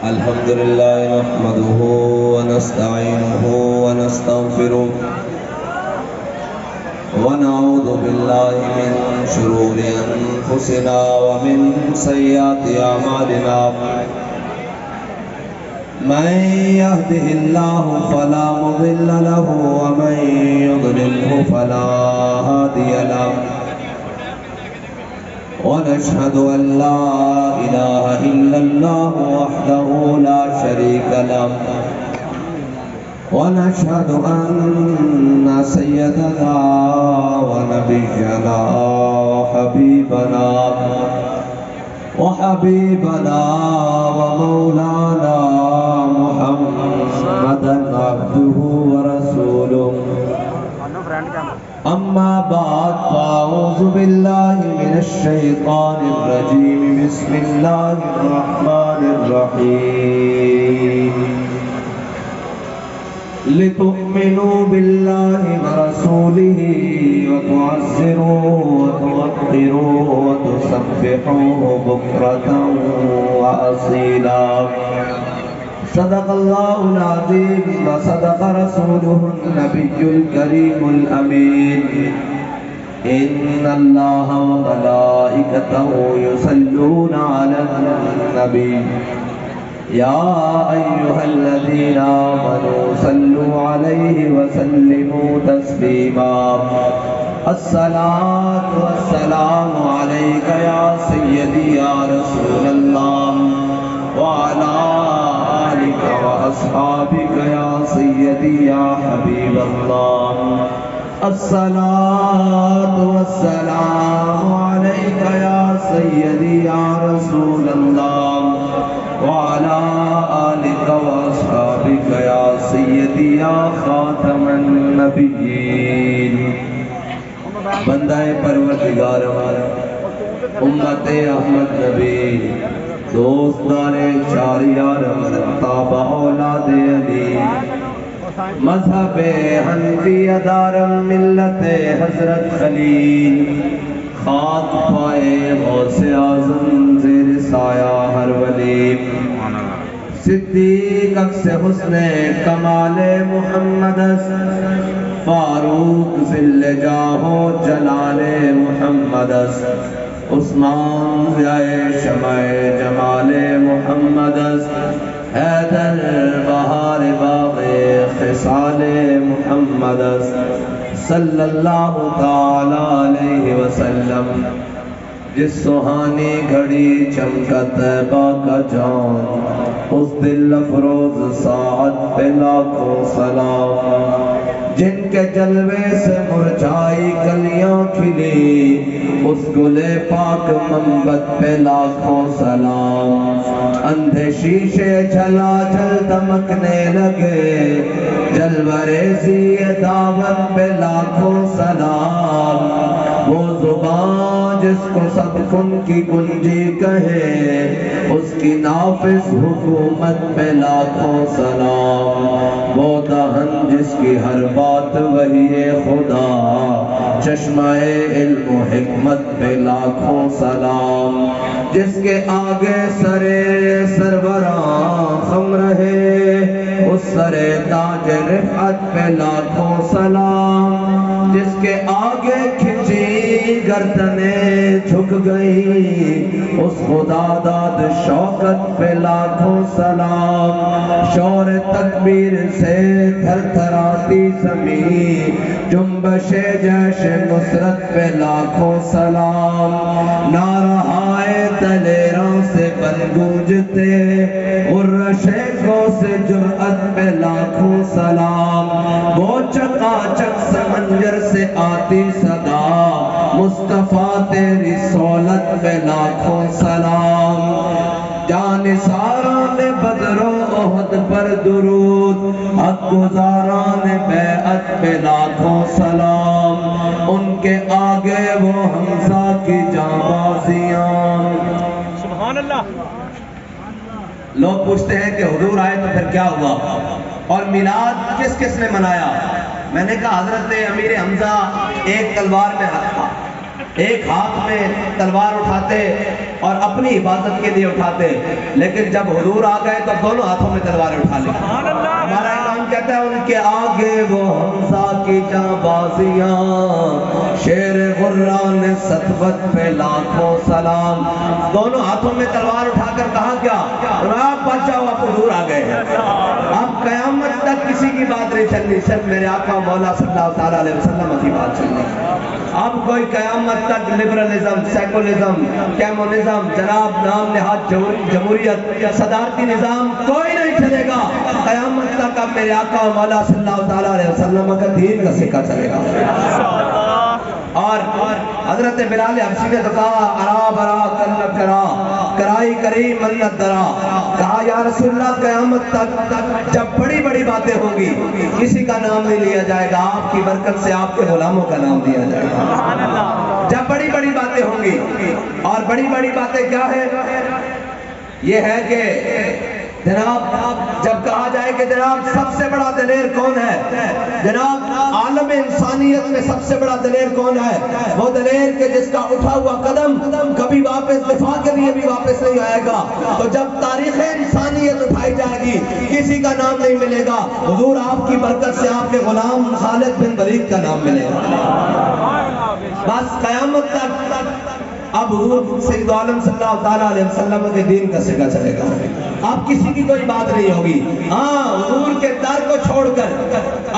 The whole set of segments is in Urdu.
الحمد لله نحمده ونستعينه ونستغفره ونعوذ بالله من شرور أنفسنا ومن سيئات أعمالنا من يهده الله فلا مضل له ومن يضلله فلا هادي له ونشهد أن لا إله إلا الله وحده لا شريك له ونشهد أن سيدنا ونبينا وحبيبنا ومولانا محمدا عبده ورسوله أما بعد فأعوذ بالله من الشيطان الرجيم بسم الله الرحمن الرحيم لتؤمنوا بالله ورسوله وتعزروه وتوقروه وتسبحوه بكرة وأصيلا صدق الله العظيم وصدق رسوله النبي الكريم الأمين إن الله وملائكته يصلون على النبي يا أيها الذين آمنوا صلوا عليه وسلموا تسليما الصلاة والسلام عليك يا سيدي يا رسول الله وعلى آلك وأصحابك يا سيدي يا حبيب الله الصلاة والسلام عليك يا سيدي يا رسول الله وعلى آلك وأصحابك يا سيدي يا خاتم النبيين بندہ پروردگار امت احمد نبی دوستدار چار یار تابع اولاد علی مذہب حنفی دارم ملت حضرت خلیل خاک پائے غوث اعظم زیر سایہ ہر ولی صدیق اکس حسن کمال محمد فاروق ذل جاہ جلال محمد عثمان ضیاء شمع جمال محمد حیدر بہار باغ خصال محمد صلی اللہ تعالی علیہ وسلم جس سہانی گھڑی چمکت باقا جان اس دل افروز ساعت پہ لاکھوں سلام جن کے جلوے سے مرجھائی کلیاں کھلی اس گلے پاک منبت پہ لاکھوں سلام اندھے شیشے جھلا جھل دمکنے لگے جلوریزی دعوت پہ لاکھوں سلام وہ زبان جس کو سب کن کی کنجی کہے اس کی نافذ حکومت پہ لاکھوں سلام وہ دہن جس کی ہر بات وحی خدا چشمہ علم و حکمت پہ لاکھوں سلام جس کے آگے سربراں خم رہے اس سر تاج رفعت پہ لاکھوں سلام جس کے آگے کھچی گردنیں جھک گئی اس خدا داد شوکت پہ لاکھوں سلام شور تکبیر سے تھر تھراتی زمین جنبش جیش نصرت پہ لاکھوں سلام نارہائے دلیروں سے بن گونجتے شیخوں سے جرأت پہ لاکھوں سلام وہ چکا چک سمنجر سے آتی صدا مصطفیٰ تیری سولت پہ لاکھوں سلام جانثاران بدر و احد پر درود حق گزاران بیعت پہ لاکھوں سلام ان کے آگے وہ حمزہ کی جانبازیاں سبحان اللہ لوگ پوچھتے ہیں کہ حضور آئے تو پھر کیا ہوا اور میلاد کس کس نے منایا میں نے کہا حضرت امیر حمزہ ایک تلوار میں ہاتھ تھا ایک ہاتھ میں تلوار اٹھاتے اور اپنی حفاظت کے لیے اٹھاتے، لیکن جب حضور آ گئے تو دونوں ہاتھوں میں تلوار اٹھا لی۔ ہمارا امام کہتا ہے ان کے آگے وہ حمزہ کی جاں بازیاں، شیر غران سطوت پہ لاکھوں سلام۔ دونوں ہاتھوں میں تلوار اٹھا کر کہا کیا؟ آپ بچ جاؤ، اب حضور آ گئے ہیں، اب قیامت تک کسی کی بات نہیں چلنی، صرف میرے آقا مولا صلی اللہ تعالیٰ علیہ وسلم کی بات چلنی۔ اب کوئی قیامت تک لبرلزم، سیکولزم، کیمونزم، جناب نام نہاد جمہوریت، صدارتی نظام کوئی نہیں چلے گا قیامت تک۔ اب میرے آقا مولا صلی اللہ تعالیٰ علیہ وسلم کا دین کا سکہ چلے گا۔ اور حضرت بلال حبشی نے تو کہا ارا برا کل کرا کرائی کری منت درا، کہا یا رسول اللہ قیامت تک جب بڑی بڑی باتیں ہوں گی کسی کا نام نہیں لیا جائے گا، آپ کی برکت سے آپ کے غلاموں کا نام دیا جائے گا۔ جب بڑی بڑی باتیں ہوں گی، اور بڑی بڑی باتیں کیا ہے؟ یہ ہے کہ جناب جب کہا جائے کہ جناب سب سے بڑا دلیر کون ہے، جناب عالم انسانیت میں سب سے بڑا دلیر کون ہے؟ وہ دلیر کہ جس کا اٹھا ہوا قدم کبھی واپس دفاع کے لیے بھی واپس نہیں آئے گا۔ تو جب تاریخ انسانیت اٹھائی جائے گی کسی کا نام نہیں ملے گا، حضور آپ کی برکت سے آپ کے غلام خالد بن ولید کا نام ملے گا۔ بس قیامت تک اب حضور سید عالم صلی اللہ تعالیٰ علیہ وسلم کے دین کا سکہ چلے گا، اب کسی کی کوئی بات نہیں ہوگی۔ ہاں حضور کے در کو چھوڑ کر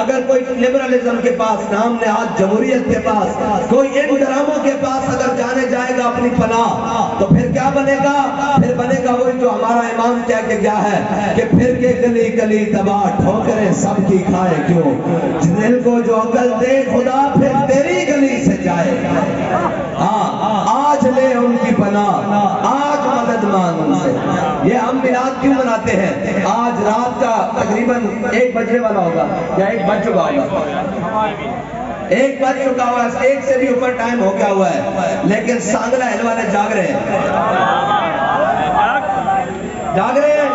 اگر کوئی لبرلزم کے پاس، نام نہاد جمہوریت کے پاس، کوئی ان ڈراموں کے پاس اگر جانے جائے گا اپنی پناہ، تو پھر کیا بنے گا؟ پھر بنے گا وہی جو ہمارا امام کہہ کے گیا ہے کہ پھر کے گلی گلی تباہ ٹھوکریں سب کی کھائے کیوں، دل کو جو عقل دے خدا پھر تیری گلی سے جائے۔ ہاں آج لے ان کی پناہ، آج مدد مانگ ان سے۔ یہ ہم میلاد کیوں مناتے ہیں؟ آج رات کا تقریباً 1 بجنے والا ہوگا یا 1 بج چکا ہوگا، 1 بج چکا ہوا ہے، 1 سے بھی اوپر ٹائم ہو گیا ہوا ہے، لیکن سانگلہ اہل والے جاگ رہے ہیں، جاگ رہے ہیں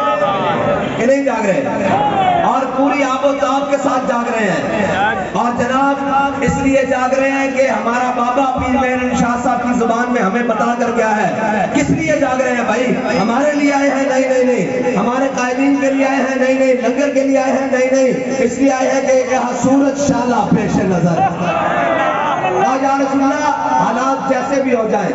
کہ نہیں جاگ رہے؟ اور پوری آب و تاب کے ساتھ جاگ رہے ہیں، اور جناب اس لیے جاگ رہے ہیں کہ ہمارا بابا پیر مہر شاہ صاحب کی زبان میں ہمیں بتا کر گیا ہے۔ کس لیے جاگ رہے ہیں بھائی؟ ہمارے لیے آئے ہیں؟ نہیں نہیں نہیں۔ ہمارے قائدین کے لیے آئے ہیں؟ نہیں نہیں۔ لنگر کے لیے آئے ہیں؟ نہیں نہیں۔ اس لیے آئے ہیں کہ یہاں سورج شعلہ پیش نظر، یا رسول اللہ حالات جیسے بھی ہو جائیں،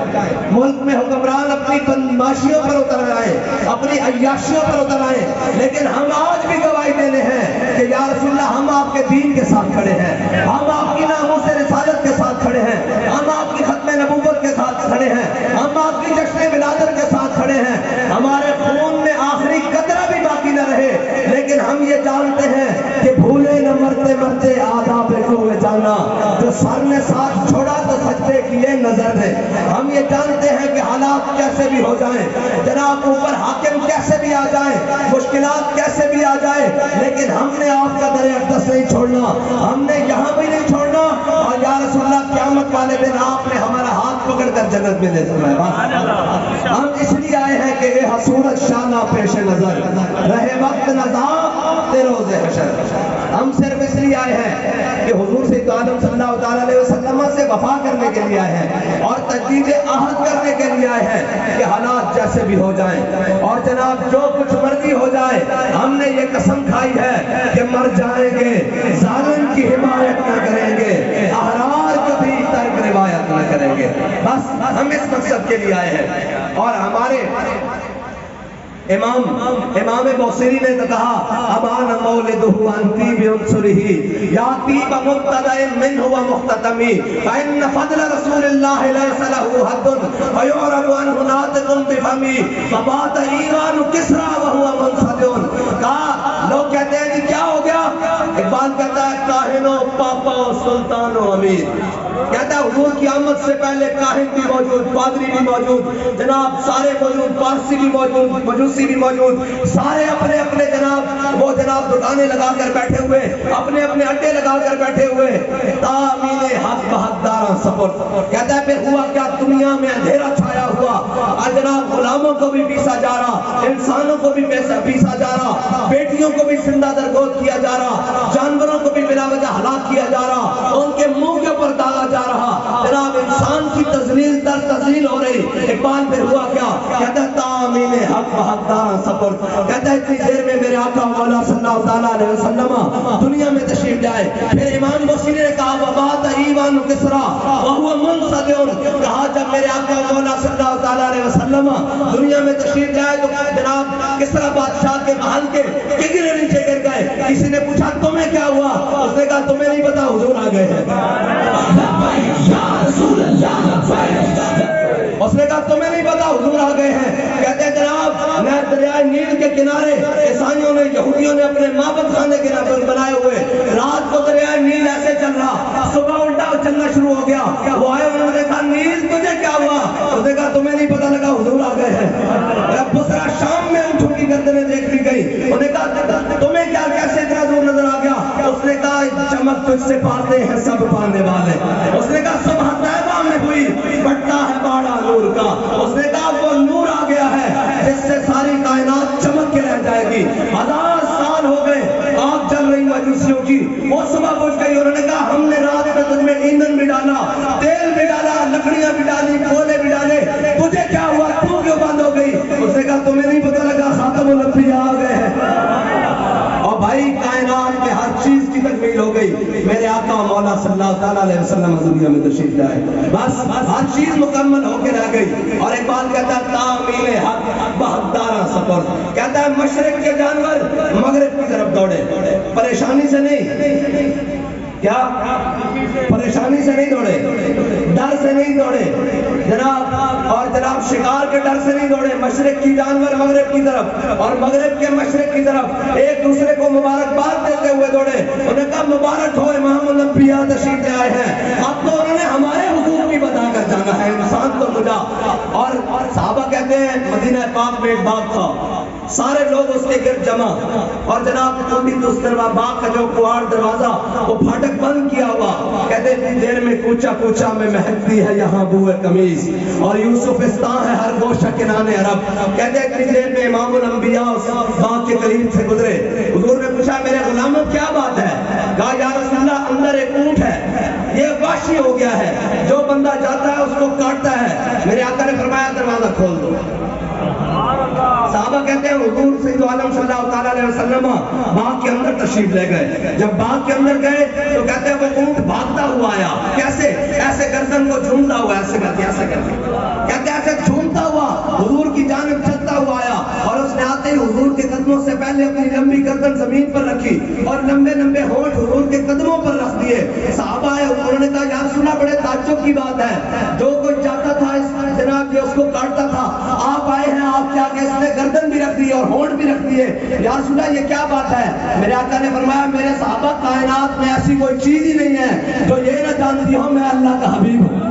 ملک میں حکمران اپنی بدماشیوں پر اتر آئے، اپنی عیاشیوں پر اتر آئے، لیکن ہم آج بھی گواہی دینے ہیں کہ یا رسول اللہ ہم آپ کے دین کے ساتھ کھڑے ہیں، ہم آپ کی ناموس رسالت کے ساتھ کھڑے ہیں، ہم آپ کی ختم نبوت کے ساتھ کھڑے ہیں، ہم آپ کی جشن ولادت کے ساتھ کھڑے ہیں۔ ہمارے خون میں آخری قطرہ بھی باقی نہ رہے، لیکن ہم یہ جانتے ہیں کہ بھولے نہ مرتے مرتے آداب کوئے جانا، جو سر نے ساتھ چھوڑا تو سجدے کیے نظر نے۔ ہم یہ جانتے ہیں کہ حالات کیسے بھی ہو جائیں، جناب اوپر حاکم کیسے بھی آ جائیں، مشکلات کیسے بھی آ جائیں، لیکن ہم نے آپ کا در اقدس نہیں چھوڑنا، ہم نے یہاں بھی نہیں چھوڑنا۔ اور یا رسول اللہ قیامت والے دن آپ نے ہمارا ہاتھ پکڑ کر جنت میں لے جانا ہے۔ ہم اس لیے آئے ہیں کہ یہ حسورت شانہ پیش نظر رہے وقت نظام روز حشر۔ ہم صرف اس لیے آئے ہیں کہ حضور سید عالم صلی اللہ تعالیٰ علیہ وسلم سے وفا کرنے کے لیے آئے ہیں، اور تجدید عہد کرنے کے لیے آئے ہیں کہ حالات جیسے بھی ہو جائیں، اور جناب جو کچھ مرضی ہو جائے، ہم نے یہ قسم کھائی ہے کہ مر جائیں گے ظالم کی حمایت نہ کریں گے، احرار کو بھی ترک روایت نہ کریں گے۔ بس ہم اس مقصد کے لیے آئے ہیں۔ اور ہمارے امام بوصیری نے تو کہا ابان مولدہ انتی بعنصرہی یا طیب مبتدأ منہ و مختتمی فإن فضل رسول اللہ لیس لہ حد فیعرب عنہ ناطق بفمی فبات ایران کسرا وہو منصدع۔ کہا لوگ کہتے ہیں کہ کیا ہو گیا؟ اقبال کہتا ہے کاہن و پاپا و سلطان و امیر، کہتا ہے حضور کی آمد سے پہلے کاہن بھی موجود، پادری بھی موجود، جناب سارے موجود، پارسی بھی موجود، مجوسی بھی موجود، سارے اپنے اپنے جناب وہ جناب دکانیں لگا کر بیٹھے ہوئے، اپنے اپنے اڈے لگا کر بیٹھے ہوئے، تامین حق بحق داراں سپر۔ کہتا ہے پھر ہوا کیا؟ دنیا میں اندھیرا چھایا ہوا، اور جناب غلاموں کو بھی پیسا جا رہا، انسانوں کو بھی پیسا جا رہا، بیٹیوں کو بھی زندہ درگود کیا جا رہا، جانوروں کو بھی بلا وجہ ہلاک کیا جا رہا، ان کے منہ کے اوپر ڈالا جا رہا۔ جناب انسان کی تذلیل در تذلیل ہو رہی. اقبال پھر ہوا کیا؟ کہتا ہے تعمیم حق بحقدار سپر. کہتا ہے اتنی دیر میں میرے آقا مولا صلی اللہ تعالیٰ علیہ وسلم دنیا میں تشریف لائے. پھر امام بصری نے کہا وبات ایوان کسرا وہو منصدر. کہا جب میرے آقا مولا صلی اللہ تعالیٰ علیہ وسلم دنیا میں تشریف لائے تو جناب کسرا بادشاہ کے محل کے گرے نیچے گر گئے. کسی نے پوچھا تمہیں کیا ہوا؟ اس نے کہا تمہیں نہیں پتا حضور آ گئے ہیں. اس نے کہا تمہیں نہیں پتا حضور آ گئے ہیں. کہتے ہیں جناب میں دریائے نیل کے کنارے عیسائیوں نے یہودیوں نے اپنے معبد خانے کے بنائے ہوئے. رات کو دریائے نیل ایسے چل رہا, صبح الٹا چلنا شروع ہو گیا. وہ آئے انہوں نے کہا نیل تجھے کیا ہوا؟ اس نے کہا تمہیں نہیں پتا لگا حضور آ گئے ہیں. بصرہ شام میں اونٹوں کی گردنیں دیکھ لی گئی. انہوں نے کہا تمہیں کیا کیسے اتنا دور نظر آ گیا؟ اس نے کہا چمک تجھ سے پاتے ہیں سب پانے والے. اس نے کہا صبح طیبہ میں ہوئی بٹتا ہے باڑا نور کا. اس نے کہا وہ نور آ گیا ہے جس سے ساری کائنات چمک کے رہ جائے گی. 1000 سال ہو گئے آگ جل رہی مجوسیوں کی. وہ صبح پہنچ گئی. انہوں نے کہا ہم نے رات میں تجھ میں ایندھن بھی ڈالا, تیل بھی ڈالا, لکڑیاں بھی ڈالی, کولے بھی ڈالے, تجھے کیا ہوا؟ تو کیوں بند ہو گئی؟ اس نے کہا تمہیں نہیں پتا لگا خاتم الانبیاء آ گئے ہیں. اور بھائی کائنات میں ہر چیز کی تکمیل ہو گئی. میرے آقا مولا صلی اللہ تعالیٰ علیہ وسلم دنیا میں تشریف لائے, بس ہر چیز مکمل ہو کے رہ گئی. اور ایک بات کہتا ہے تعمیل حق بحقدار سفر. کہتا ہے مشرق کے جانور مغرب کی طرف دوڑے, پریشانی سے نہیں. کیا پریشانی سے نہیں دوڑے, ڈر سے نہیں دوڑے جناب, اور جناب شکار کے ڈر سے نہیں دوڑے. مشرق کی جانور مغرب کی طرف اور مغرب کے مشرق کی طرف ایک دوسرے کو مبارکباد دیتے ہوئے دوڑے. انہوں نے کہا مبارک ہو امام الانبیاء تشریف لے آئے ہیں. اب تو انہوں نے ہمارے حقوق بھی بتا کر جانا ہے, انسان تو مجھا. اور صحابہ کہتے ہیں مدینہ پاک میں ایک باغ تھا, سارے لوگ اس کے گرد جمع, اور جناب ٹوٹی تو اس باغ کا جو کواڑ دروازہ وہ پھاٹک بند کیا ہوا. کہتے اتنی دیر میں کوچا کوچا میں مہکتی ہے یہاں بوئے قمیص, اور یوسفستان ہے ہر گوشہ کنانے عرب. کہتے اتنی دیر میں امام الانبیاء اس باغ کے قریب سے گزرے. حضور نے پوچھا میرے غلاموں کیا بات ہے؟ کہا یا رسول اللہ اندر ایک اونٹ ہے, یہ وحشی ہو گیا ہے, جو بندہ جاتا ہے اس کو کاٹتا ہے. میرے آقا نے فرمایا دروازہ کھول دو. صحابہ کہتے ہیں حضور سید عالم صلی اللہ تعالیٰ علیہ وسلم باغ کے اندر تشریف لے گئے. جب باغ کے اندر گئے تو کہتے ہیں وہ اونٹ بھاگتا ہوا آیا. کیسے؟ ایسے گردن کو جھومتا ہوا, ایسے کرتے ایسے کرتے, کہتے ہیں ایسے جھومتا ہوا حضور کی جانب چلتا ہوا آیا. اور اس نے آتے ہی حضور کے قدموں سے پہلے اپنی لمبی گردن زمین پر رکھی اور لمبے لمبے ہونٹ حضور کے قدموں پر رکھ دیے. صحابہ آئے, انہوں نے کہا یا رسول اللہ بڑے تعجب کی بات ہے, جو کوئی جاتا تھا جناب یہ اس کو کاٹتا تھا, آپ آئے ہیں آپ کیا کہ اس نے گردن بھی رکھ دی اور ہونٹ بھی رکھ دیے, یا رسول اللہ یہ کیا بات ہے؟ میرے آقا نے فرمایا میرے صحابہ کائنات میں ایسی کوئی چیز ہی نہیں ہے جو یہ نہ جانتی ہوں میں اللہ کا حبیب ہوں.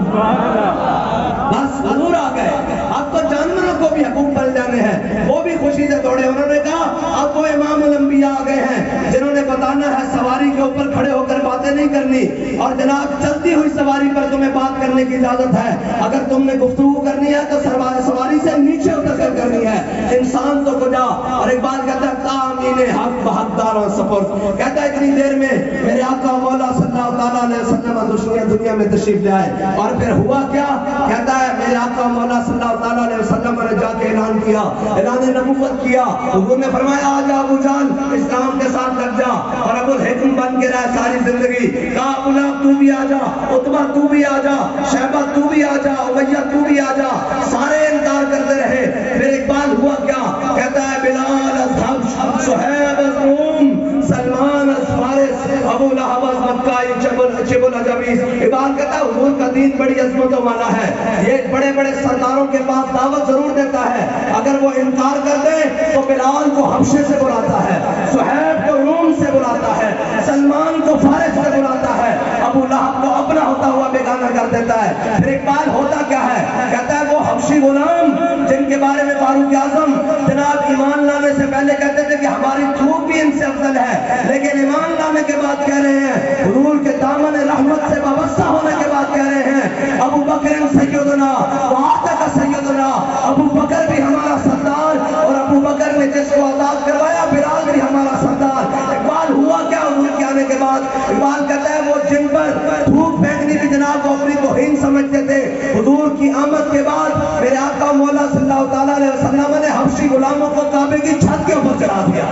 بس حضور آ گئے. اب تو جانوروں کو بھی حقوق مل جانے ہیں, وہ بھی خوشی سے دوڑے. انہوں نے کہا اب وہ امام الانبیاء آ گئے ہیں جنہوں نے بتانا ہے سواری کے اوپر کھڑے ہو کر باتیں نہیں کرنی, اور جناب چلتی ہوئی سواری پر تمہیں بات کرنے کی اجازت ہے. اگر تم نے گفتگو کرنی ہے تو سواری سے نیچے اتر کر کرنی ہے, انسان تو کجا. اور ایک بات کہتا ہے تعمین حق بحقدار و سفر. کہتا ہے اتنی دیر میں میرے آقا مولا صلی اللہ تعالیٰ علیہ وسلم دنیا میں تشریف لے آئے. اور پھر ہوا کیا؟ کہتا ہے میرے آقا مولا صلی اللہ تعالیٰ علیہ وسلم نے جا کے اعلان کیا, اعلان نبوت کیا. حضور نے فرمایا آجا ابو جان اسلام کے ساتھ لگ جا, اور ابو الحکم بن کے رہے ساری زندگی. کہا ابو لہب تو بھی آجا, عتبہ تو بھی آجا, شیبہ تو بھی آجا, امیہ تو بھی آجا. سارے انکار کرتے رہے. پھر ایک بات ہوا کیا؟ کہتا ہے بلال از حبش, صہیب از روم, سلمان از فارس, ابو لہب از مکہ, چب العجمیز. اقبال کہتا ہے حضور کا دین بڑی عظمتوں والا ہے, یہ بڑے بڑے سرداروں کے پاس دعوت ضرور دیتا ہے, اگر وہ انکار کر دے تو بلال کو حبشے سے بلاتا ہے, صہیب کو روم سے بلاتا ہے, سلمان کو فارس سے بلاتا ہے, ابو لہب کو اپنا ہوتا ہوا بیگانہ کر دیتا ہے. پھر اقبال ہوتا کیا ہے؟ کہتا ہے وہ حبشی غلام جن کے بارے میں فاروق اعظم جناب ایمان لانے سے پہلے کہتے تھے کہ ہماری تھوک بھی ان سے افضل ہے, لیکن ایمان لانے کے بعد کہہ رہے ہیں حضور کے دامن رحمت سے وابستہ ہونے کے بعد کہہ رہے ہیں ابو بکر سیدنا وآتک سیدنا, ابو بکر بھی ہمارا سردار, اور ابو بکر نے جس کو آزاد کروایا بلال بھی ہمارا سردار. اقبال ہوا کیا حضور کے آنے کے بعد؟ اقبال کہتا ہے وہ جن پر تھوک پھینکنے نہیں کہ جناب وہ اپنی توہین سمجھتے تھے. حضور کی آمد کے بعد میرے آقا مولا صلی اللہ تعالیٰ علیہ وسلم نے حبشی غلاموں کو کعبے کی چھت کے اوپر چڑھا دیا.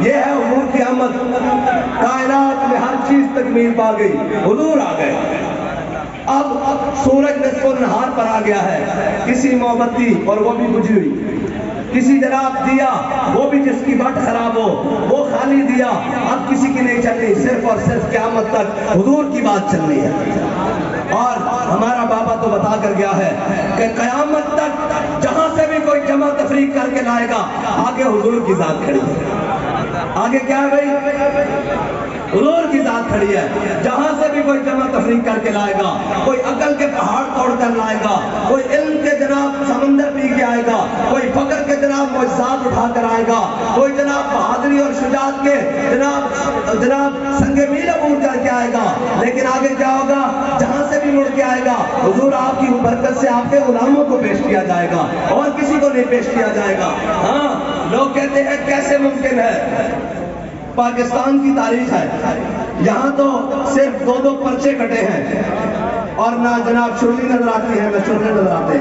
یہ ہے حضور کی آمد. کائنات میں ہر چیز تکمیل پا گئی, حضور آ گئے. اب سورج نصف النہار پر آ گیا ہے. کسی موم بتی اور وہ بھی بجھی ہوئی, کسی جناب دیا وہ بھی جس کی بٹ خراب ہو وہ خالی دیا, اب کسی کی نہیں چلنی, صرف اور صرف قیامت تک حضور کی بات چلنی ہے. اور ہمارا بابا تو بتا کر گیا ہے کہ قیامت تک جہاں سے بھی کوئی جمع تفریق کر کے لائے گا, آگے حضور کی ذات کھڑی ہے. آگے کیا ہے بھائی؟ حضور کی ذات کھڑی ہے. جہاں سے بھی کوئی جمع تفریق کر کے لائے گا, کوئی عقل کے پہاڑ توڑ کر لائے گا, کوئی علم کے جناب سمندر پی کے آئے گا, کوئی فقر کے جناب معجزات اٹھا کر آئے گا, کوئی جناب بہادری اور شجاعت کے جناب سنگ میل عبور کر کے آئے گا. لیکن آگے کیا ہوگا؟ جہاں سے بھی مڑ کے آئے گا حضور آپ کی برکت سے آپ کے غلاموں کو پیش کیا جائے گا, اور کسی کو نہیں پیش کیا جائے گا. ہاں, لوگ کہتے ہیں کیسے ممکن ہے؟ پاکستان کی تاریخ ہے, یہاں تو صرف 2 پرچے کٹے ہیں, اور نہ جناب چرلی نظر آتی ہے نہ چرنے نظر آتے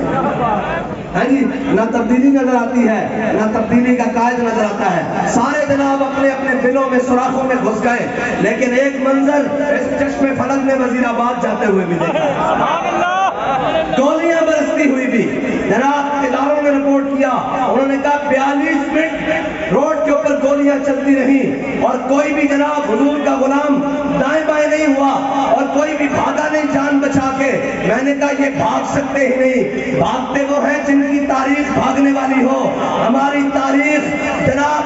ہیں جی, نہ تبدیلی نظر آتی ہے نہ تبدیلی کا قائد نظر آتا ہے. سارے جناب اپنے اپنے دلوں میں سوراخوں میں گھس گئے. لیکن ایک منظر اس چشم فلک نے وزیر آباد جاتے ہوئے بھی دیکھا, گولیاں برستی ہوئی بھی. جناب اداروں نے رپورٹ کیا, انہوں نے کہا 42 منٹ روڈ کے اوپر گولیاں چلتی رہی, اور کوئی بھی جناب حضور کا غلام دائیں بائیں نہیں ہوا, اور کوئی بھی بھاگا نہیں جان بچا کے. میں نے کہا یہ بھاگ سکتے ہی نہیں, بھاگتے وہ ہیں جن کی تاریخ بھاگنے والی ہو. ہماری تاریخ جناب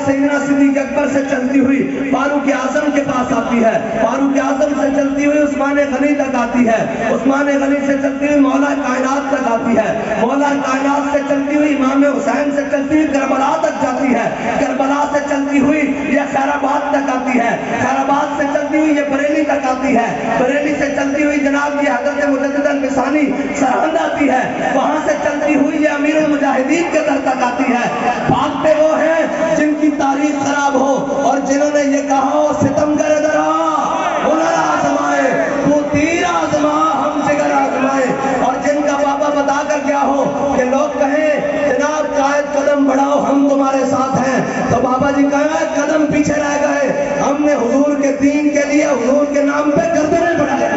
سیدنا صدیق اکبر سے چلتی ہوئی فاروق اعظم کے پاس آتی ہے, فاروق اعظم سے چلتی ہوئی عثمان غنی تک آتی ہے, عثمان غنی سے چلتی ہوئی مولا کائنات تک آتی ہے, مولا کائنات سے چلتی ہوئی امام حسین سے چلتی ہوئی کربلا تک جاتی ہے, کربلا سے چلتی ہوئی یہ خیر آباد تک آتی ہے, خیر آباد سے چلتی ہوئی یہ بریلی تک آتی ہے, بریلی سے چلتی ہوئی جناب یہ حضرت مجدد الفسانی سرہند آتی ہے, وہاں سے چلتی ہوئی یہ امیر المجاہدین کے در تک آتی ہے. بھاگتے وہ ہیں جن کی تاریخ خراب ہو, اور جنہوں نے یہ کہا ہو ستمگر درا ہنر آزمائے, وہ تیر آزما ہم جگر آزمائے. اور جن کا بابا بتا کر کیا ہو کہ لوگ کہیں جناب قائد قدم بڑھاؤ ہم تمہارے ساتھ ہیں, تو بابا جی کہا قدم پیچھے رہ گئے, ہم نے حضور کے دین کے لیے حضور کے نام پہ گردنیں بڑھائے.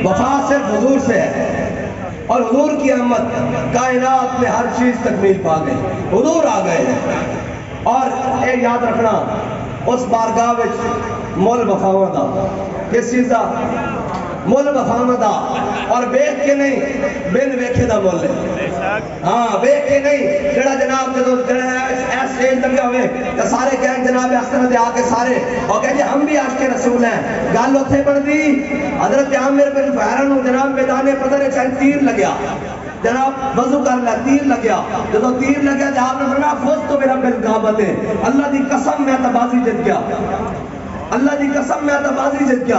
وفا صرف حضور سے ہے, اور حضور کی آمد کائنات میں ہر چیز تکمیل پا گئی. حضور آ گئے ہیں, اور ایک یاد رکھنا, اس بارگاہ وچ مول وفاواں دا, کس چیز دا؟ مول وفاواں دا, اور ویکھ کے نہیں بن ویکھے دا مول ہے. ہاں ویکھ کے نہیں, جڑا جناب جدو ایس سٹیج لگا ہوئے تو سارے کہیں جناب اختر دے آ کے سارے اور کہیں ہم بھی عاشق رسول ہیں. گل اتھے بن دی, حضرت عامر بن فہرن جناب میدان بدر چاہے تیر لگیا, جناب وضو کر لیا, تیر لگیا, جدو تیر لگیا جہاں نے فرمایا فوز تو میرا بالکعبت ہے, اللہ دی قسم میں تبازی جت گیا, اللہ دی قسم میں تبازی جت گیا.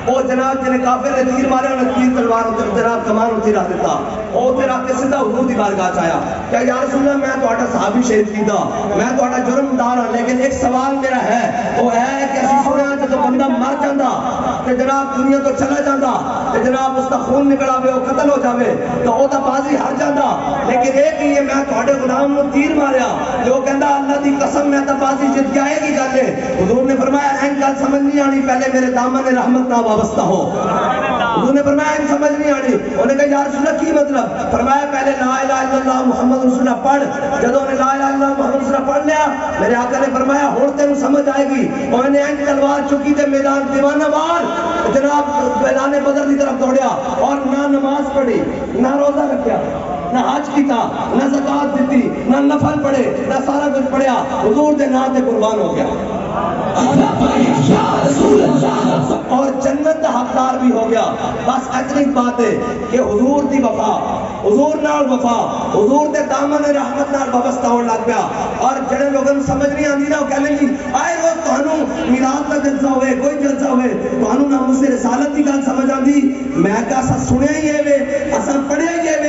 او جناب جنہیں کافر نے تیر مارے, انہیں تیر تلوار جناب کمان اتھی رہ دیتا, او تیرا کے سدھا حضور دی بارگاہ چایا کہ یا رسول اللہ میں تہاڈا صحابی شہید کیتا, میں تہاڈا جرم دار ہاں, لیکن ایک سوال میرا ہے, وہ ہے کہ اسی سنیا جدو بندہ مر جاندا تے جناب دنیا تو چلا جاندا تے جناب اس دا خون نکل آوے, وہ قتل ہو جاوے تو او دا بازی ہار جاندا, لیکن ایک ہی میں تہاڈے غلام نو تیر ماریا جو کہندا اللہ دی قسم میں تا بازی جت گیا. ہے کی گل ہے؟ حضور نے فرمایا این گل سمجھ نہیں آنی, پہلے میرے دامن رحمت نہ وابستہ ہو. حضور نے فرمایا این سمجھ نہیں آنی, انہوں نے کہا یا رسول اللہ کی مطلب؟ فرمایا پہلے لا الہ الا اللہ محمد رسول اللہ پڑھ. جدو نے لا الہ الا اللہ محمد رسول اللہ پڑھ لیا, میرے آقا نے فرمایا ہن تینوں سمجھ آئے گی. انہوں نے این تلوار چکی تے میدان دیوانہ وار جناب میدان بدر کی طرف دوڑیا, اور نہ نماز پڑھی, نہ روزہ رکھیا, نہ حج کیتا, نہ زکات دیتی, نہ نفل پڑھے, نہ سارا کچھ پڑھیا, حضور دے نام تے قربان ہو گیا, اور جنت حقدار بھی ہو گیا. بس اتنی بات ہے کہ حضور دی وفا, حضور نال وفا, حضور دے دامن رحمت نال وابستہ ہون لگ پیا. اور جڑے لوگوں سمجھ نہیں آندی نا, وہ کہنے جی آئے وہ تانوں میلاد دا جلسہ ہوئے, کوئی جلسہ ہوئے, تانوں ناموس رسالت دی گل سمجھ آندی. میں کہا اساں سنیا ہی ہے وے, اساں پڑھیا ہی ہے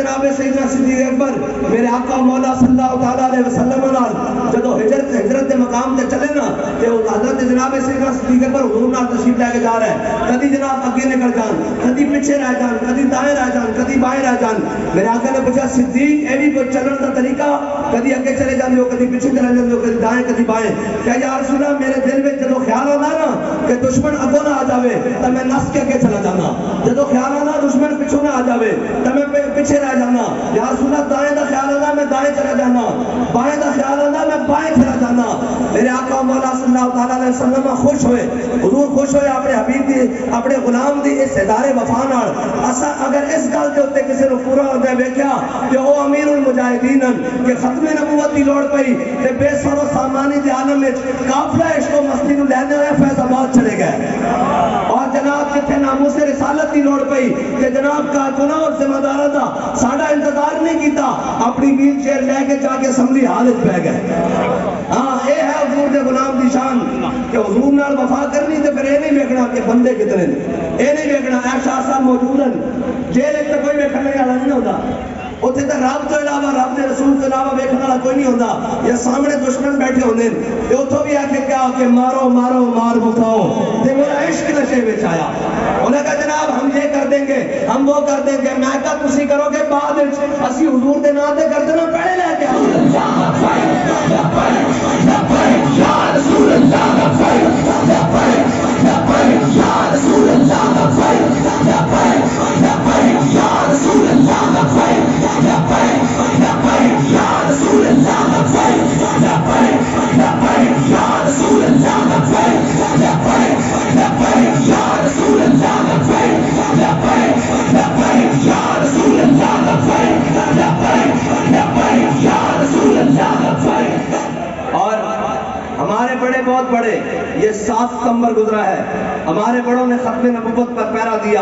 جناب سیدنا صدیق اکبر میرے آقا مولا صلی اللہ تعالیٰ علیہ وسلم نال جدو ہجرت دے مقام تے چلے نا تے حضرت جناب سیدنا صدیق اکبر حضور نال تشریف لے کے جا رہا ہے. کدی جناب اگے نکل جان, کدی پیچھے رہ جان, کدی دائیں رہ جان, کدی بائیں رہ جان. میرے آقا نے پوچھا صدیق اے بھی کوئی چلن دا طریقہ, کدی اگے چلے جاندے ہو, کدی پیچھے چلے جاندے ہو, کدی دائیں کدی بائیں. کہ یا رسول اللہ میرے دل میں جدو خیال آنا نا کہ دشمن اگوں نہ آ جاوے تو میں نس کے اگے چلا جانا, جدو خیال آنا دشمن پیچھے نہ آ جاوے تو میں پیچھے رہ جانا. یا رسول اللہ دائیں دا خیال آنا میں دائیں چلا جانا, بائیں دا خیال آنا میں بائیں چلا جانا. میرے آقا مولا صلی اللہ تعالیٰ علیہ وسلم خوش ہوئے, حضور خوش ہوئے اپنے حبیب دی, اپنے غلام دی اس ادارے وفا نال. اسا اگر اس گل دے اوتے کسی نو پورا ہوندے ویکھیا کہ او امیر المجاہدین کہ ختم نبوت دی لوڑ پئی تے بے سر و سامانی دے عالم وچ قافلہ عشق و مستی نو لیندے ہوئے فیض آباد چلے گئے. اور جناب جتھے ناموس رسالت دی لوڑ پئی تے جناب کارکناں اور ذمہ داراں دا ساڈا انتظار نہیں کیتا, اپنی ویل چیئر لے کے جا کے اسمبلی ہال وچ بیٹھ گئے. ہاں اے ہے حضور دے غلام دی شان کہ حضور نال وفا کرنی تے پھر اے نہیں ویکھنا کہ بندے کتنے نے, اے نہیں ویکھنا اے شاہ صاحب موجود ہیں جیل وچ تے کوئی ویکھنے والا نہیں ہوندا, اتنے تو رب تو علاوہ رب کے رسول تو علاوہ ویکھنے والا کوئی نہیں ہوتا. یا سامنے دشمن بیٹھے ہوتے ہیں اتوں بھی آ کے کیا کہ مارو مارو مار مکاؤ تے میرا عشق نشے میں آیا. انہیں کہا جناب ہم یہ کر دیں گے, ہم وہ کر دیں گے. میں کہا تسی کرو گے بعد اسی حضور دے نام تے کر دینا پہلے لے کے اور ہمارے بڑے بہت بڑے یہ 7 ستمبر گزرا ہے, ہمارے بڑوں نے ختم نبوت پر پہرا دیا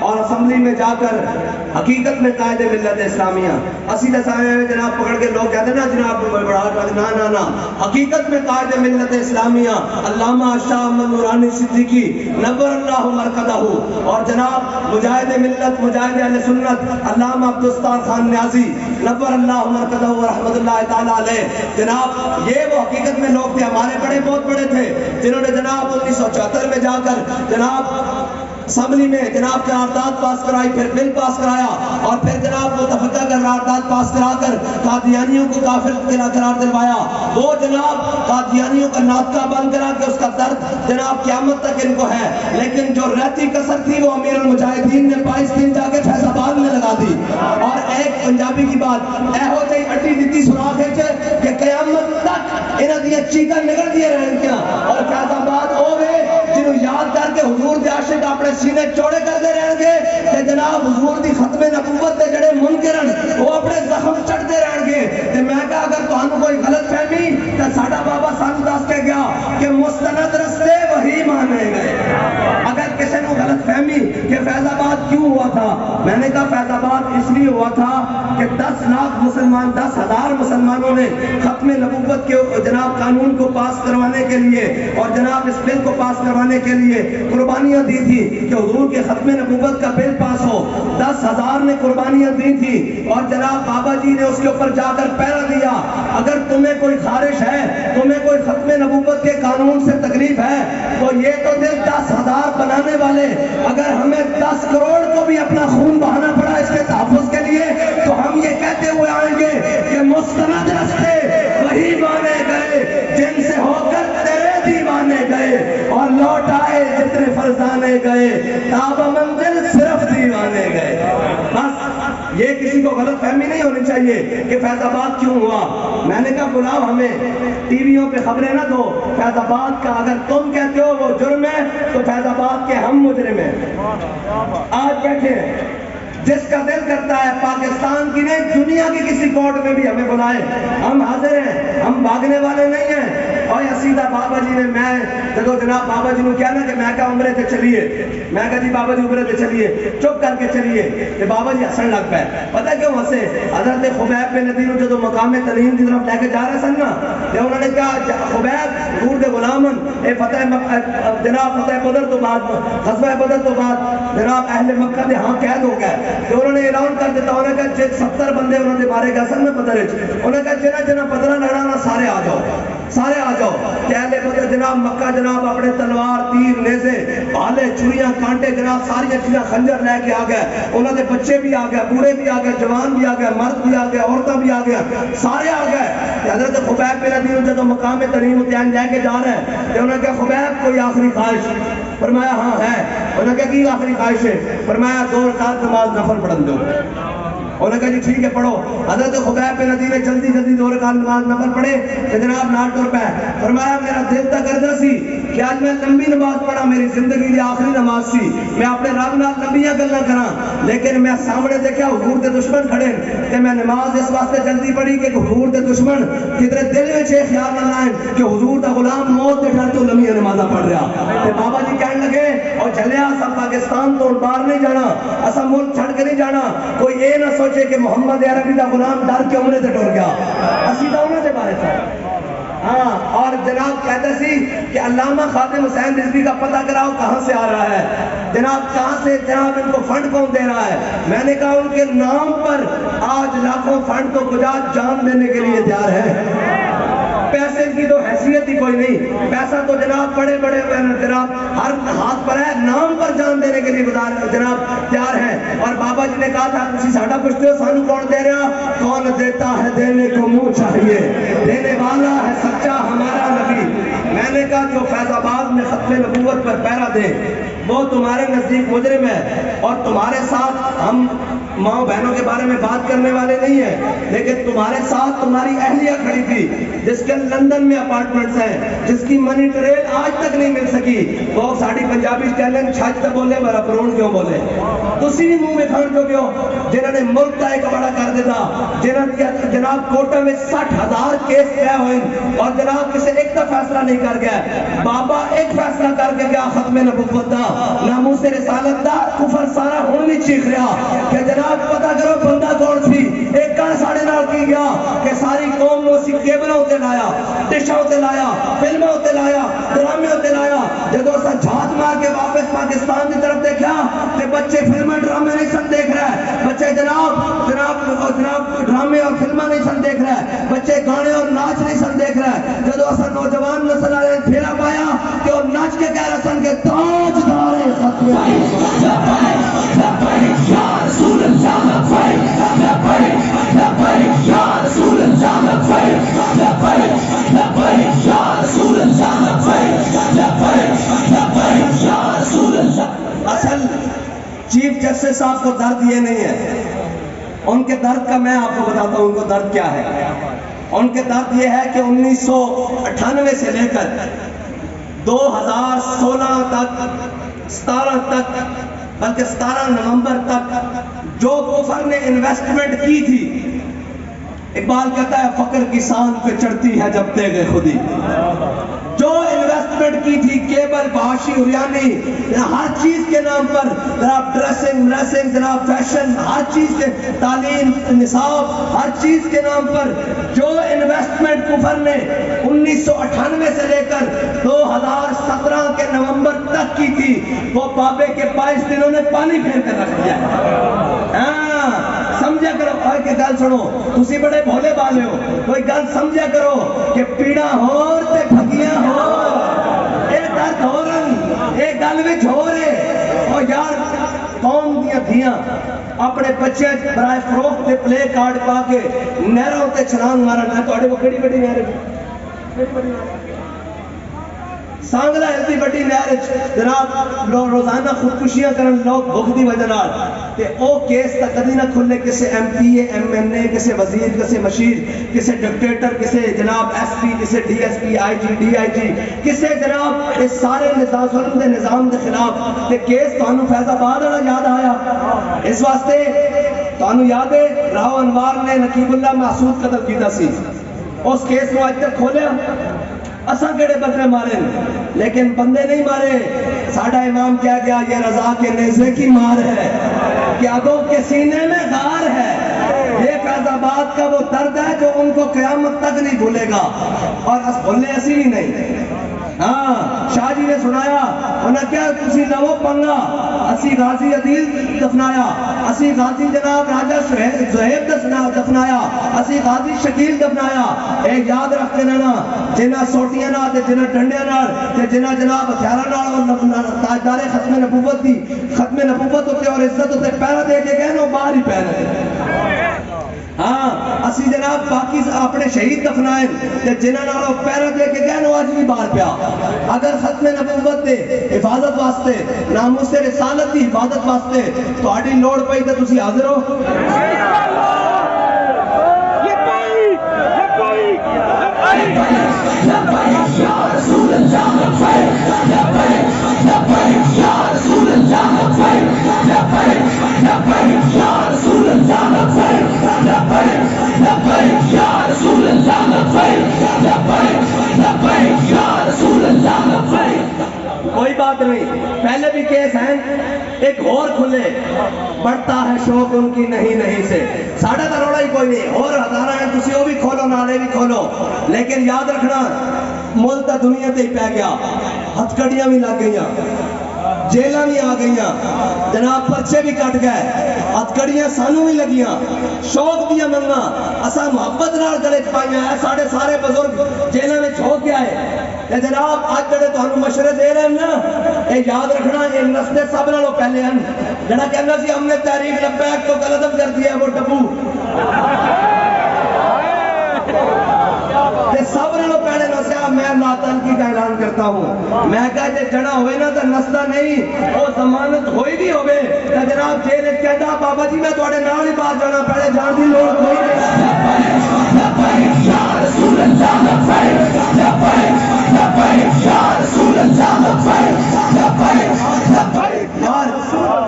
اور اسمبلی میں جا کر حقیقت میں قائد ملت اسلامیہ اسی دسائے میں جناب پکڑ کے لوگ کہتے ہیں نا جناب بڑا نا حقیقت میں قائد ملت اسلامیہ علامہ شاہ احمد نورانی صدیقی نور اللہ مرکزہ, اور جناب مجاہد ملت مجاہد اہل سنت علامہ عبدالستار خان نیازی نور اللہ مرکزہ رحمت اللہ تعالیٰ علیہ. جناب یہ وہ حقیقت میں لوگ تھے, ہمارے بڑے بہت بڑے تھے جنہوں نے جناب 1974 میں جا کر جناب اسمبلی میں جناب قرارداد پاس کرائی, پھر بل پاس کرایا, اور پھر جناب متفقہ قرارداد پاس کرا کر قادیانیوں کو کافر قرار دلوایا. وہ جناب قادیانیوں کا ناطقہ بند کرا کے اس کا درد جناب قیامت تک ان کو ہے, لیکن جو رہتی کسر تھی وہ امیر المجاہدین نے 22 دن جا کے فیض آباد میں لگا دی. اور ایک پنجابی کی بات اے ہو جائی اٹی دیتی سراخ ہے کہ قیامت تک انہاں دی چیخاں نکل دی رہن گیا, اور فیض آباد ہوے جنہوں یاد کر کے حضور دے عاشق اپنے سینے چوڑے کرتے رہن گے کہ جناب حضور دی ختم نبوت دے جڑے منکرن وہ اپنے زخم چڑھتے رہن گے. تے میں کہا اگر تانوں کوئی غلط فہمی تے ساڈا بابا سانوں دس کے گیا کہ مستند رستے وہی مانے گئے. اگر کسی نے غلط فہمی کہ فیض آباد کیوں ہوا تھا, میں نے کہا فیض آباد اس لیے ہوا تھا کہ 10 لاکھ مسلمان 10,000 مسلمانوں نے ختم نبوت کے جناب قانون کو پاس کروانے کے لیے اور جناب اس بل کو پاس کروانے کے لیے قربانیاں دی تھی کہ حضور کے ختم نبوت کا بل پاس ہو. 10,000 نے قربانیاں دی تھی اور جناب بابا جی نے اس کے اوپر جا کر پہرا دیا. اگر تمہیں کوئی خارش ہے, تمہیں کوئی ختم نبوت کے قانون سے تکلیف ہے تو یہ تو دل 10,000 بنانے والے, اگر ہمیں 10 کروڑ کو بھی اپنا خون بہانا پڑا اس کے تحفظ کے لیے تو ہم یہ کہتے ہوئے آئیں گے کہ مستند رستے وہی مانے گئے جن سے ہو کر تیرے دیوانے گئے, اور لوٹ آئے جتنے فرزانے گئے تاب منزل صرف دیوانے گئے. بس یہ کسی کو غلط فہمی نہیں ہونی چاہیے کہ فیض آباد کیوں ہوا. میں نے کہا بلاؤ ہمیں ٹی ویوں پہ خبریں نہ دو, فیض آباد کا اگر تم کہتے ہو وہ جرم ہے تو فیض آباد کے ہم مجرم ہیں. آج بیٹھے ہیں, جس کا دل کرتا ہے پاکستان کی نہیں دنیا کی کسی کورٹ میں بھی ہمیں بلائے, ہم حاضر ہیں, ہم بھاگنے والے نہیں ہیں. اور سیدھا بابا جی نے میں جب جناب بابا جی نے کیا نا کہ میں کہا عمرے تے چلیے، میں کہا جی بابا جی عمرے تے چلیے، چپ کر کے چلیے، کہ بابا جی ہسن لگ پائے. پتہ کیوں ہسے؟ حضرت خبیب بن نبی نو جدو مقام تنعیم کی طرف لے کے جا رہے سن نا، کہ انہوں نے کہا خبیب حضور دے غلامن اے جناب فتح بدر تو بعد غزوہ بدر تو بعد جناب اہل مکہ دے ہاں قید ہو گئے، تو انہوں نے اعلان کر دیتا، انہوں نے کہا جے 70 بندے انہوں نے مارے گئے سن میں بدر وچ، انہوں نے کہا جنہ جنہ بدر لڑنا نا سارے آ جاؤ، سارے آ جاؤ. اہل بدر جناب مکہ جناب اپنے تلوار تیر نیزے بھالے چھریاں کانٹے جناب ساری چیزاں خنجر لے کے آ گئے، انہوں نے بچے بھی آ گئے، بوڑھے بھی آ گئے، جوان بھی آ گئے، مرد بھی آ گئے، عورتیں بھی آ گئے، سارے آ گئے. حضرت خبیب بن نبی جب مقام تنعیم تیان لے کے جا رہے ہیں، کہ انہوں نے کہا خبیب کوئی آخری خواہش؟ فرمایا ہاں ہے. انہوں نے کہا کی آخری خواہش ہے؟ فرمایا 2 رکعت نماز نفل پڑھن دو. انہوں نے کہا جی ٹھیک ہے پڑھو. حضرت خبیب بن نبی نے جلدی جلدی 2 رکعت نماز نفل پڑھے کہ جناب نال ٹر پے. فرمایا میرا دل تک کردا سی کہ آج میں لمبی نماز پڑھا، میری زندگی دی آخری نماز سی، میں اپنے رب نال لمبیاں گلاں کراں، لیکن میں سامنے دیکھا حضور دے دشمن کھڑے کہ میں نماز اس واسطے جلدی پڑھی کہ حضور دے دشمن کدھر دل وچ یہ خیال نہ لائیں کہ حضور دا غلام موت دے ڈر تو لمبیاں نمازاں پڑھ رہا. تے بابا جی کہن لگے اور چلیا سب پاکستان تو باہر نہیں جانا، اسا ملک چھڑ کے نہیں جانا، کوئی اے نہ سوچے کہ محمد عربی دا غلام ڈر کے عمرے تے ٹر گیا. اسی دا انہاں دے بارے سے ہاں. اور جناب کہتے سی کہ علامہ خادم حسین رضوی کا پتہ کراؤ کہاں سے آ رہا ہے، جناب کہاں سے جناب ان کو فنڈ کون دے رہا ہے. میں نے کہا ان کے نام پر آج لاکھوں فنڈ تو گجرات جان دینے کے لیے تیار ہے. پیسے کی تو حیثیت ہی کوئی نہیں، پیسہ تو جناب بڑے بڑے جناب ہر ہاتھ پر ہے، نام پر جان دینے کے لیے جناب تیار ہے. اور بابا جی نے کہا تھا تسی ساڈا پوچھتے ہو سانو کون دے رہا؟ کون دیتا ہے دینے کو منہ چاہیے، دینے والا ہے سچا ہمارا نبی. میں نے کہا جو فیض آباد میں ختم نبوت پر پہرا دے وہ تمہارے نزدیک مجرم ہے، اور تمہارے ساتھ ہم ماں بہنوں کے بارے میں بات کرنے والے نہیں ہیں، لیکن تمہارے ساتھ تمہاری اہلیہ کھڑی تھی جس کے لندن میں اپارٹمنٹس ہیں، جس کی منی ٹریل آج تک نہیں مل سکی. وہ ساڑی پنجابی چیلنج چھج تے بولے میرا پرون کیوں بولے تسی بھی منہ میں کھان جو گئے ہو، جنہوں نے ملک کا ایک بڑا کر دیتا، جنہوں نے جناب کوٹا میں 60,000 کیس پہ ہوئے اور جناب کسے ایک تا فیصلہ نہیں کر گیا. بابا ایک فیصلہ کر کے گیا ختم نبوت دا، ناموس رسالت دا، کفر سارا ہون نہیں چیخ رہا کہ جناب پتہ کرو بندہ کون سی. ایک گل ساڑے نال کی گیا کہ ساری قوم اسی کیبلوں تے لایا، ڈشوں تے لایا، فلموں تے لایا، ڈراموں تے لایا. جدو اسا جھات مار کے واپس پاکستان کی طرف دیکھا کہ بچے فلمیں ڈرامے نہیں سن دیکھ رہے ہیں، بچے جناب ڈرامے اور فلمیں نہیں سن دیکھ رہے ہیں، بچے گانے اور ناچ نہیں سن دیکھ رہے ہیں. جدو اسا نوجوان نسل والے پھیرا پایا کہ وہ ناچ کے کہہ رہے سن کہ تاجدار ختم اصل چیف جسٹس صاحب کو درد یہ نہیں ہے، ان کے درد کا میں آپ کو بتاتا ہوں ان کو درد کیا ہے. ان کے درد یہ ہے کہ 1998 سے لے کر 2016 تک 17 تک بلکہ 17 نومبر تک جو کفر نے انویسٹمنٹ کی تھی، اقبال کہتا ہے فقر کی سان پہ چڑھتی ہے جب تیغ خودی، جو انویسٹمنٹ کی تھی کیبل باشی اریانی ہر چیز کے نام پر جناب ڈریسنگ جناب فیشن ہر چیز کے تعلیم نصاب ہر چیز کے نام پر جو انویسٹمنٹ کفر نے 1998 سے لے کر 2017 کے نومبر تک کی تھی وہ بابے کے 22 دنوں نے پانی پھیر کر رکھ دیا. سمجھا کرو کہ گل سنو تسی بڑے بھولے بالے ہو، کوئی گل سمجھا کرو کہ پیڑا ہور تے بھگیاں ہو اے درد ہو رنگ اے گل وچ ہو رہے. اور یار قوم دیاں دھیاں اپنے بچے برائے فروخت تے پلے کارڈ پا کے نہروں تے چھلانگ مارن. تواڈے کو کیڑی بڑی نہر سانگلا ایسی بڑی نہر جناب روزانہ خودکشیاں کرن لوگ بھوک دی وجہ نال تے او کیس تا کدی نہ کھلے کسے M P A M N A کسے وزیر کسے مشیر کسے ڈکٹیٹر کسے جناب ایس پی کسے D S P I G D I G کسے جناب اس سارے ظلم دے نظام دے خلاف تے کیس تانوں فیض آباد والا یاد آیا. اس واسطے تانوں یاد ہے راؤ انوار نے نقیب اللہ محسود قتل کیتا سی، اس کیس نو اج تک کھولیا اساں کیڑے بکرے مارے لیکن بندے نہیں مارے. ساڈا امام کیا گیا یہ رضا کے نیزے کی مار ہے کہ ابوں کے سینے میں غار ہے. یہ فیض آباد کا وہ درد ہے جو ان کو قیامت تک نہیں بھولے گا اور بھولنے ایسی بھی نہیں. ہاں شاہ جی نے سنایا انہیں کیا تسی نو پنگا اسی غازی عدیل دفنایا, اسی غازی جناب راجہ زہیب دفنایا, اسی غازی شکیل دفنایا. ایک یاد رکھ کے نا جنہ سوٹیاں نہ تے جنہ ڈنڈیاں نال تے جنہ جناب ہتھیاراں نال اور تاجدار ختم نبوت دی ختم نبوت ہوتے اور عزت ہوتے پیرا دے کے گئے نو باہر ہی پہنے. ہاں اسی جناب باقی اپنے شہید دفنائیں تے جنہ نالوں پیرا دے کے گئے نو آج بھی باہر پیا. اگر ختم نبوت دے حفاظت واسطے ناموس رسالت دی حفاظت واسطے تو آڈی لوڑ پئی تے تسی حاضر ہو. کوئی بات نہیں, پہلے بھی کیس ہیں ایک اور کھلے بڑھتا ہے شوق ان کی نہیں سے. ساڑھا تا روڑا ہی کوئی نہیں اور ہزارہ ہیں تسی وہ بھی کھولو نالے بھی کھولو. لیکن یاد رکھنا مل تا دنیا تے ہی پہ گیا, ہتھ کڑیاں بھی لگ گئیاں, جیلہ بھی آ گئیاں, جناب پرچے بھی کٹ گئے, ہتھکڑیاں سانوں بھی لگیاں, شوق دیا منگا اسا محبت نال گلے پائیاں. ساڑھے سارے بزرگ جیلہ میں چھوک گیا ہے. جناب آج جڑے تو ہم مشورے دے رہے ہیں نا اے یاد رکھنا یہ نسلے سب نالوں پہلے ہیں. جڑا کہنا سی ہم نے تحریک لبیک کو غلط کر دیا ہے وہ ڈبو سب نالوں پہلے نسیا. میں اللہ تعالیٰ کا اعلان کرتا ہوں میں کہا جے جڑا ہوئے نا تو نسلہ نہیں وہ ضمانت ہوئی بھی ہوئے تو جناب جیل کہتا بابا جی میں تھوڑے نال ہی باہر جانا پہلے جان دی لوڑ کوئی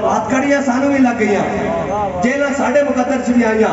ہتھکڑیاں سانوں بھی لگ گئیاں, جیلہ ساڑھے مقدر چ بھی آئیاں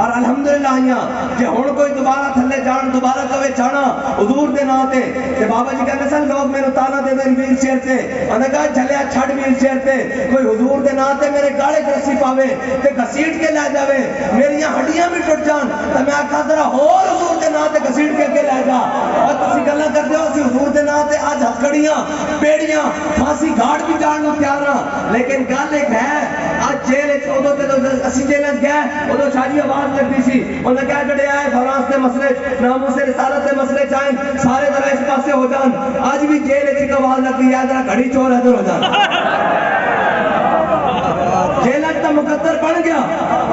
اور الحمدللہ آئیاں. جے ہون کوئی دوبارہ تھلے جان دوبارہ کوے جانا حضور دے نام تے تے بابا جی کہندے سن لوگ میرے تانا دے میری ویل چیئر تے انہاں کہا جھلیا چھڑ ویل چیئر تے کوئی حضور دے نام تے میرے گاڑے رسی پاوے تے گھسیٹ کے لے جاوے میری ہڈیاں بھی ٹوٹ جان تے میں آکھا ذرا ہور حضور دے نام تے گھسیٹ کے لے جا. اور تسی گلاں کردے ہو اسی حضور دے نام تے اج ہتھکڑیاں بیڑیاں پھانسی گھاٹ بھی جان نوں تیار ہاں. لیکن گل ایک ہے آج جیل وچ اودوں تے اسی جیل وچ گئے اودوں شاہ جی آواز لگدی سی انہاں کہا جڑے آئے فرانس دے مسئلے ناموس رسالت دے مسئلے چاہیں سارے ذرا اس پاسے ہو جان. آج بھی جیل وچ ایک آواز لگدی ہے ذرا گھڑی چور ادھر ہو جان. جیل تا مقدر بن گیا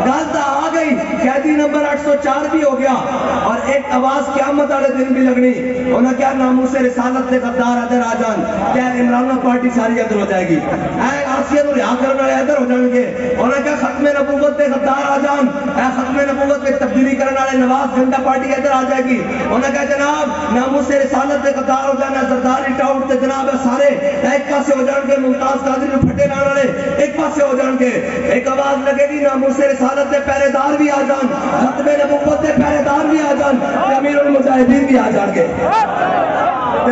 گل تا آ گئی قیدی نمبر 804 بھی ہو گیا اور ایک آواز قیامت والے دن بھی لگنی. انہاں کیا ناموس رسالت دے غدار ادھر آ جان کیا عمران پارٹی ساری ادھر ہو جائے گی, اے آسیہ نو رہا کرنے والے ادھر ہو جان گے. انہاں کیا ختم نبوت دے غدار آ جان اے ختم نبوت میں تبدیلی کرنے والے نواز گنڈا پارٹی ادھر آ جائے گی. انہاں کہا جناب ناموس رسالت دے غدار ہو جانا زرداری ٹاؤٹ تے جناب سارے ایک پاسے ہو جان گے ممتاز قادری نو پھٹے لانے والے ایک پاسے ہو جان گے. ایک آواز لگے گی ناموس رسالت دے پہرے دار بھی آ جان ختم نبوت دے پہرے دار بھی آ جان امیر المجاہدین بھی آ جان گے.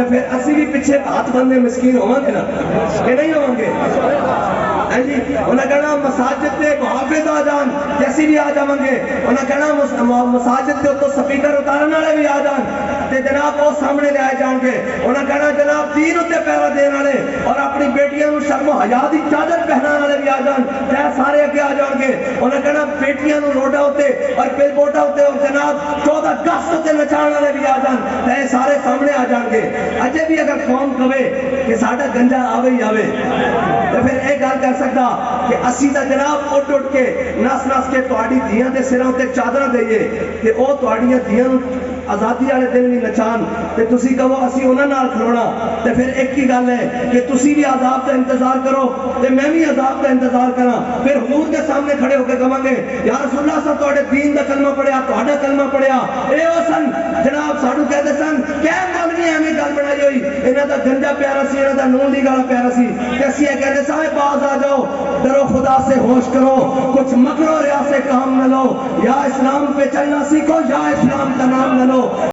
پھر اسی بھی پیچھے ہاتھ بندے مسکین ہوئیں گے نا کہ نہیں ہوئیں گے. انہیں کہنا مساجد دے محافظ آ جان جیسی بھی آ جاؤں گے. انہیں کہنا مساجد دے تو سپیکر اتارنے والے بھی آ جان تے جناب وہ سامنے لے آئے جان گے. انہیں کہنا جناب دین اتنے پیرا دینے والے اور اپنی بیٹیاں نو شرم و حیا دی چادر پہنانے والے بھی آ جان تے سارے اگے آ جان گے. انہیں کہنا بیٹیاں نو روڈا ہوتے اور بل بورڈا ہوتے اور جناب 14 اگست ہوتے نچان والے بھی آ جان تے سارے سامنے آ جان گے. اجے بھی اگر قوم کہے کہ ساڈا گنجا آوے ہی آوے تو پھر ایک گل کر سکتا کہ اسی تا جناب اٹھ اٹھ کے نس نس کے تہاڈی دھیاں دے سراں تے چادراں دئیے کہ او تہاڈیاں دھیاں آزادی والے دن بھی نچان تے تسی کہو اسی انہاں نال کھلونا تے پھر ایک ہی گل ہے کہ تسی بھی عذاب کا انتظار کرو تے میں بھی عذاب کا انتظار کراں. پھر حضور کے سامنے کھڑے ہو کے کہاں گے یا رسول اللہ صاحب تہاڈے دین دا کلمہ پڑھیا تہاڈا کلمہ پڑھیا اے او سن جناب ساڈو کہتے سن کہ مولوی ایویں گل بنائی ہوئی انہاں دا گنجا پیارا سی انہاں دا نون دی گالا پیارا سی تے اسی کہتے صاحب باز آ جاؤ ڈرو خدا سے ہوش کرو کچھ مکرو ریا سے کام نہ لو یا اسلام پہ چلنا سیکھو یا اسلام کا نام نہ لو.